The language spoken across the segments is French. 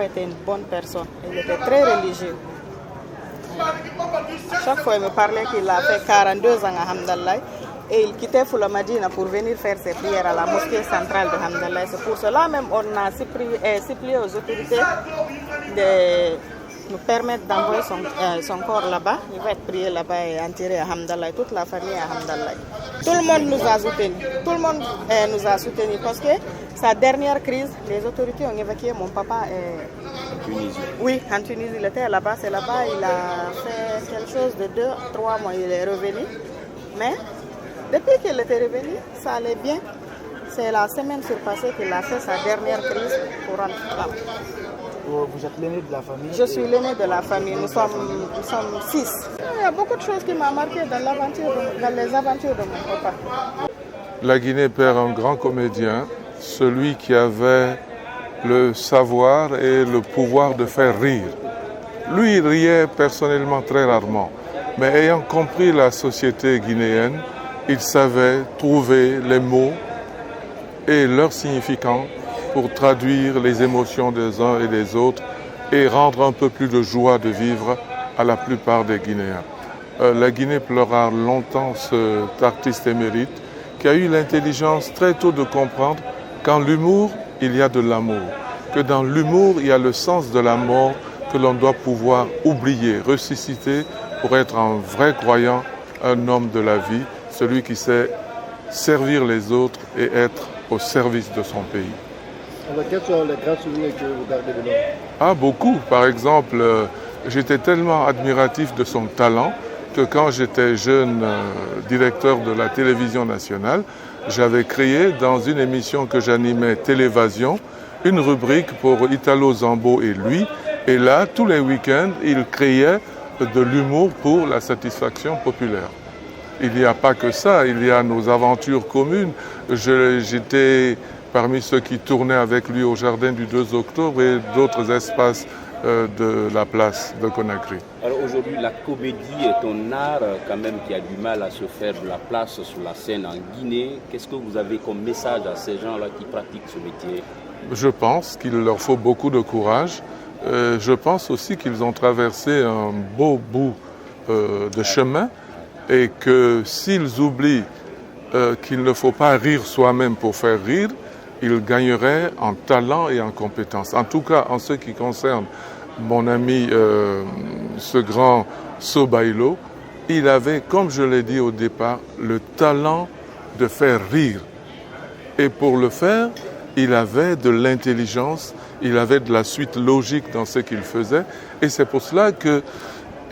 était une bonne personne. Il était très religieux. À chaque fois, il me parlait qu'il a fait 42 ans à Hamdallah et il quittait Fula Madina pour venir faire ses prières à la mosquée centrale de Hamdallah. C'est pour cela même on a supplié aux autorités de nous permettre d'envoyer son corps là-bas. Il va être prié là-bas et enterré à Hamdallah, toute la famille à Hamdallah. Tout le monde nous a soutenus. Tout le monde nous a soutenus parce que sa dernière crise, les autorités ont évacué mon papa. En Tunisie. Oui, en Tunisie, il était là-bas. C'est là-bas, il a fait quelque chose de 2-3 mois, il est revenu. Mais depuis qu'il était revenu, ça allait bien. C'est la semaine surpassée qu'il a fait sa dernière crise pour rentrer là. Vous êtes l'aîné de la famille? Je suis l'aîné de la famille. Nous sommes 6. Il y a beaucoup de choses qui m'ont marqué dans les aventures de mon papa. La Guinée perd un grand comédien, celui qui avait le savoir et le pouvoir de faire rire. Lui, il riait personnellement très rarement, mais ayant compris la société guinéenne, il savait trouver les mots et leur significant pour traduire les émotions des uns et des autres et rendre un peu plus de joie de vivre à la plupart des Guinéens. La Guinée pleura longtemps cet artiste émérite qui a eu l'intelligence très tôt de comprendre qu'en l'humour, il y a de l'amour, que dans l'humour, il y a le sens de la mort que l'on doit pouvoir oublier, ressusciter pour être un vrai croyant, un homme de la vie, celui qui sait servir les autres et être au service de son pays. Alors, quels sont les grands souvenirs que vous gardez de l'homme? Ah, beaucoup. Par exemple, j'étais tellement admiratif de son talent que quand j'étais jeune directeur de la télévision nationale, j'avais créé dans une émission que j'animais, Télévasion, une rubrique pour Italo Zambo et lui. Et là, tous les week-ends, il créait de l'humour pour la satisfaction populaire. Il n'y a pas que ça, il y a nos aventures communes. J'étais parmi ceux qui tournaient avec lui au jardin du 2 octobre et d'autres espaces de la place de Conakry. Alors aujourd'hui, la comédie est un art quand même qui a du mal à se faire de la place sur la scène en Guinée. Qu'est-ce que vous avez comme message à ces gens-là qui pratiquent ce métier? Je pense qu'il leur faut beaucoup de courage. Je pense aussi qu'ils ont traversé un beau bout de chemin et que s'ils oublient qu'il ne faut pas rire soi-même pour faire rire, ils gagneraient en talent et en compétence. En tout cas, en ce qui concerne mon ami, ce grand Sobaïlo, il avait, comme je l'ai dit au départ, le talent de faire rire. Et pour le faire, il avait de l'intelligence, il avait de la suite logique dans ce qu'il faisait. Et c'est pour cela que,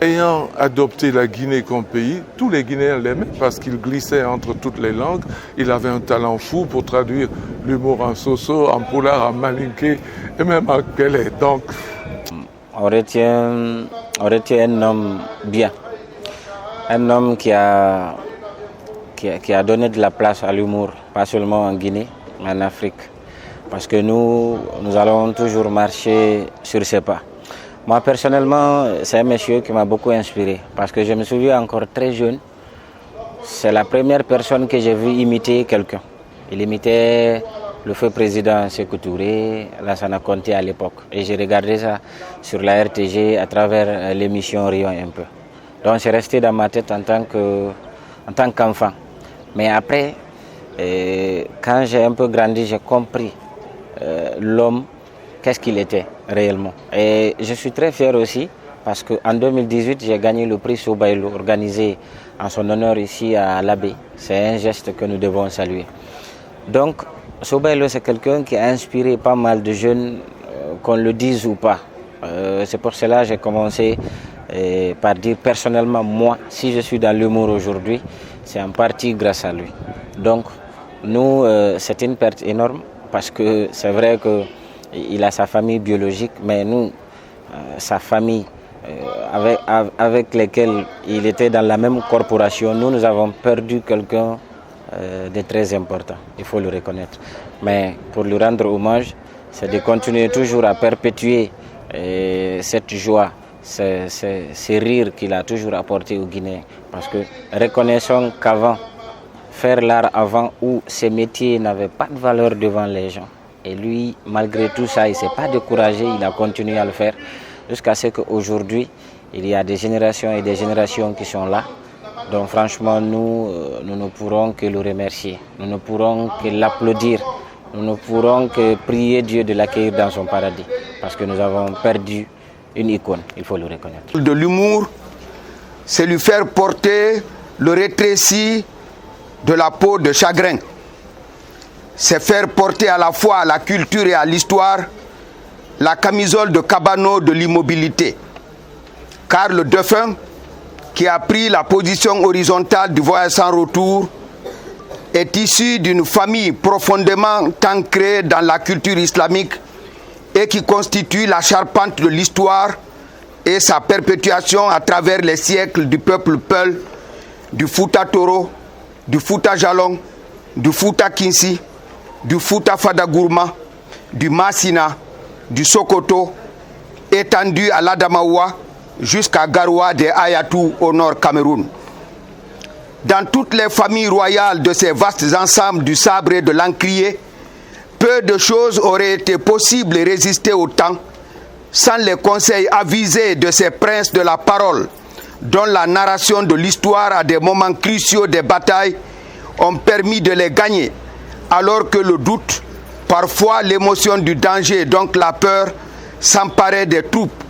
ayant adopté la Guinée comme pays, tous les Guinéens l'aimaient parce qu'il glissait entre toutes les langues. Il avait un talent fou pour traduire l'humour en soso, en poulard, en malinké et même en kélé. Donc, on retient un homme bien, un homme qui a donné de la place à l'humour, pas seulement en Guinée, mais en Afrique. Parce que nous allons toujours marcher sur ses pas. Moi, personnellement, c'est un monsieur qui m'a beaucoup inspiré. Parce que je me souviens encore très jeune, c'est la première personne que j'ai vu imiter quelqu'un. Il imitait le feu président Sékou Touré, Lansana Conté à l'époque. Et j'ai regardé ça sur la RTG à travers l'émission Rion un peu. Donc c'est resté dans ma tête en tant qu'enfant. Mais après, quand j'ai un peu grandi, j'ai compris l'homme, qu'est-ce qu'il était réellement. Et je suis très fier aussi parce qu'en 2018, j'ai gagné le prix Sobaïlo organisé en son honneur ici à l'Abbé. C'est un geste que nous devons saluer. Donc, Sobaïlo, c'est quelqu'un qui a inspiré pas mal de jeunes, qu'on le dise ou pas. C'est pour cela que j'ai commencé par dire personnellement, moi, si je suis dans l'humour aujourd'hui, c'est en partie grâce à lui. Donc, nous, c'est une perte énorme parce que c'est vrai qu'il a sa famille biologique, mais nous, sa famille avec laquelle il était dans la même corporation, nous avons perdu quelqu'un de très important, il faut le reconnaître. Mais pour lui rendre hommage, c'est de continuer toujours à perpétuer cette joie, ces rires qu'il a toujours apporté aux Guinéens. Parce que reconnaissons qu'avant, faire l'art avant où ces métiers n'avaient pas de valeur devant les gens, Et lui, malgré tout ça, il ne s'est pas découragé, il a continué à le faire jusqu'à ce qu'aujourd'hui, il y a des générations et des générations qui sont là. Donc franchement, nous ne pourrons que le remercier, nous ne pourrons que l'applaudir, nous ne pourrons que prier Dieu de l'accueillir dans son paradis. Parce que nous avons perdu une icône, il faut le reconnaître. De l'humour, c'est lui faire porter le rétréci de la peau de chagrin. C'est faire porter à la fois à la culture et à l'histoire la camisole de cabano de l'immobilité. Car le défunt, qui a pris la position horizontale du voyage sans retour, est issu d'une famille profondément ancrée dans la culture islamique et qui constitue la charpente de l'histoire et sa perpétuation à travers les siècles du peuple Peul, du Fouta Toro, du Fouta Jalong, du Fouta Kinsi, du Fouta Fadagourma, du Massina, du Sokoto, étendu à l'Adamawa jusqu'à Garoua des Ayatou au nord Cameroun. Dans toutes les familles royales de ces vastes ensembles du sabre et de l'encrier, peu de choses auraient été possibles et résister au temps sans les conseils avisés de ces princes de la parole, dont la narration de l'histoire à des moments cruciaux des batailles ont permis de les gagner, alors que le doute, parfois l'émotion du danger, donc la peur, s'emparait des troupes,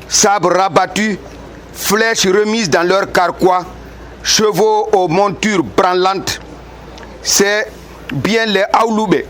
sabres rabattus, flèches remises dans leurs carquois, chevaux aux montures branlantes. C'est bien les Aouloubé,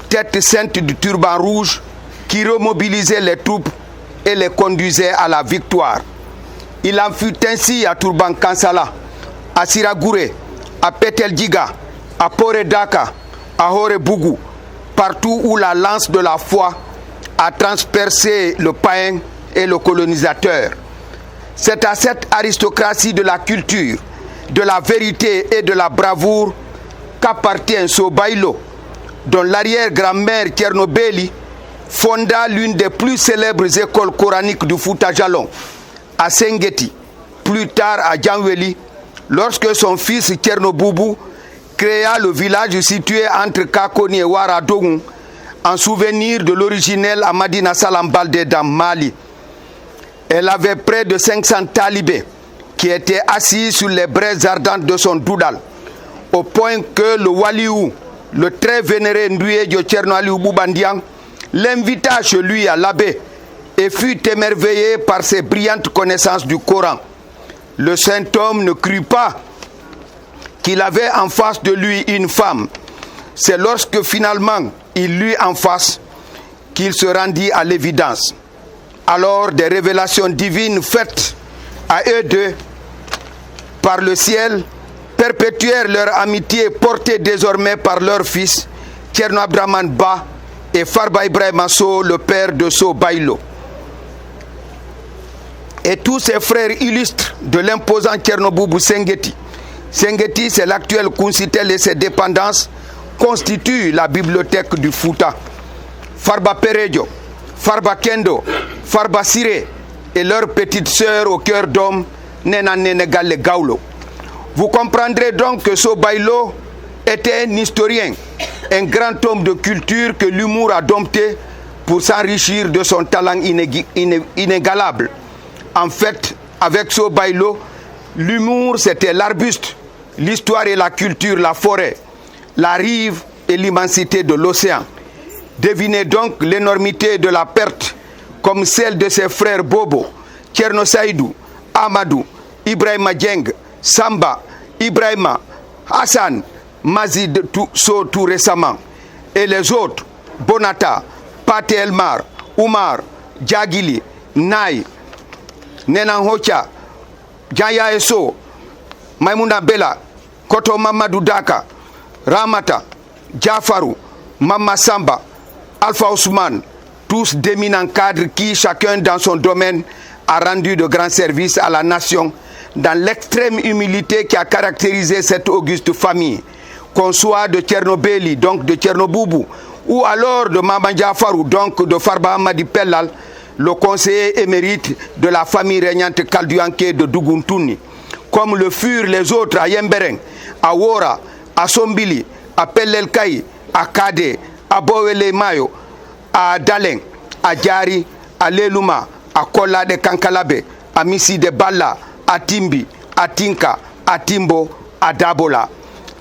tête sainte du turban rouge, qui remobilisaient les troupes et les conduisaient à la victoire. Il en fut ainsi à Turban Kansala, à Siragouré, à Petel Djiga, à Poredaka, à Horebougou, partout où la lance de la foi a transpercé le païen et le colonisateur. C'est à cette aristocratie de la culture, de la vérité et de la bravoure qu'appartient Sobaïlo, dont l'arrière-grand-mère Tchernobéli fonda l'une des plus célèbres écoles coraniques du Fouta Jalon, à Sengeti, plus tard à Djanweli, lorsque son fils Tchernoboubou créa le village situé entre Kakoni et Ouaradougou, en souvenir de l'originel Amadina Salam Baldé dans Mali. Elle avait près de 500 talibés qui étaient assis sur les braises ardentes de son doudal, au point que le Waliou, le très vénéré Ndouye de Tcherno Aliou Boubandian, l'invita chez lui à l'abbé et fut émerveillé par ses brillantes connaissances du Coran. Le saint homme ne crut pas qu'il avait en face de lui une femme. C'est lorsque finalement il l'eut en face qu'il se rendit à l'évidence. Alors des révélations divines faites à eux deux par le ciel perpétuèrent leur amitié portée désormais par leur fils Tcherno Abdraman Ba et Farba Ibrahima So, le père de So Baïlo. Et tous ses frères illustres de l'imposant Tchernoboubou Sengeti. Sengeti, c'est l'actuel Kounsitel et ses dépendances, constituent la bibliothèque du Fouta. Farba Perejo, Farba Kendo, Farba Siré et leur petite sœur au cœur d'homme, Nena Nenegale Gaulo. Vous comprendrez donc que So Baïlo était un historien, un grand homme de culture que l'humour a dompté pour s'enrichir de son talent inégalable. En fait, avec So Baïlo, l'humour c'était l'arbuste, l'histoire et la culture, la forêt, la rive et l'immensité de l'océan. Devinez donc l'énormité de la perte, comme celle de ses frères Bobo, Tcherno Saïdou, Amadou, Ibrahima Dieng, Samba, Ibrahima, Hassan, Mazid So tout récemment, et les autres, Bonata, Pate Elmar, Oumar, Djagili, Naï, Nenan Hocha, Djaya Eso, Maimouna Bella, Koto Mamadou Daka, Ramata, Jafarou, Mama Samba, Alpha Ousmane, tous d'éminents cadres qui, chacun dans son domaine, a rendu de grands services à la nation dans l'extrême humilité qui a caractérisé cette auguste famille, qu'on soit de Tchernobéli, donc de Tchernoboubou, ou alors de Mama Jafarou, donc de Farba Amadi Pellal, le conseiller émérite de la famille régnante Kalduanké de Dougountouni, comme le furent les autres à Yembereng, à Wora, à Sombili, à Pellelkaï, à Kade, à Bowele Mayo, à Dalen, à Diari, à Leluma, à Kola de Kankalabe, à Missi de Balla, à Timbi, à Tinka, à Timbo, à Dabola.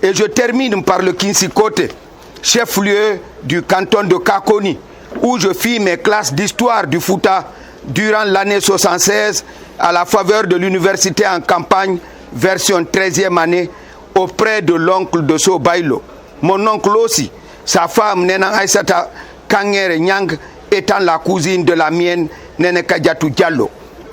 Et je termine par le Kinsikote, chef-lieu du canton de Kakoni, où je fis mes classes d'histoire du Fouta durant l'année 76 à la faveur de l'université en campagne, version 13e année, auprès de l'oncle de Sobailo. Mon oncle aussi, sa femme Nena Aïsata Kangere Nyang, étant la cousine de la mienne, Nene Kadiatou Diallo.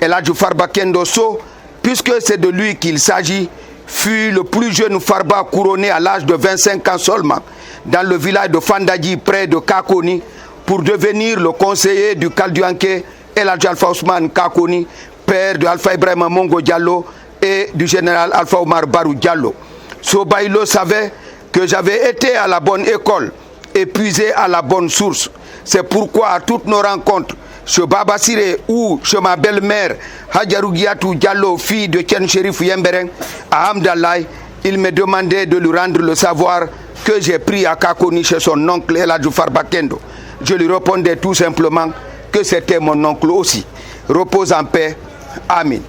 Et là, Farba Kendo So, puisque c'est de lui qu'il s'agit, fut le plus jeune Farba couronné à l'âge de 25 ans seulement, dans le village de Fandadji, près de Kakoni, pour devenir le conseiller du Kalduanke El Hadj Alpha Ousmane Kakoni, père de Alpha Ibrahima Mongo Diallo et du général Alpha Omar Barou Diallo. Sobailo savait que j'avais été à la bonne école et puisé à la bonne source. C'est pourquoi à toutes nos rencontres, chez Baba Siré ou chez ma belle-mère Hadjarou Giatou Diallo, fille de Tchen Chérif Yemberen, à Hamdallah, il me demandait de lui rendre le savoir que j'ai pris à Kakoni chez son oncle El Hadj Farba Kendo. Je lui répondais tout simplement que c'était mon oncle aussi. Repose en paix. Amen.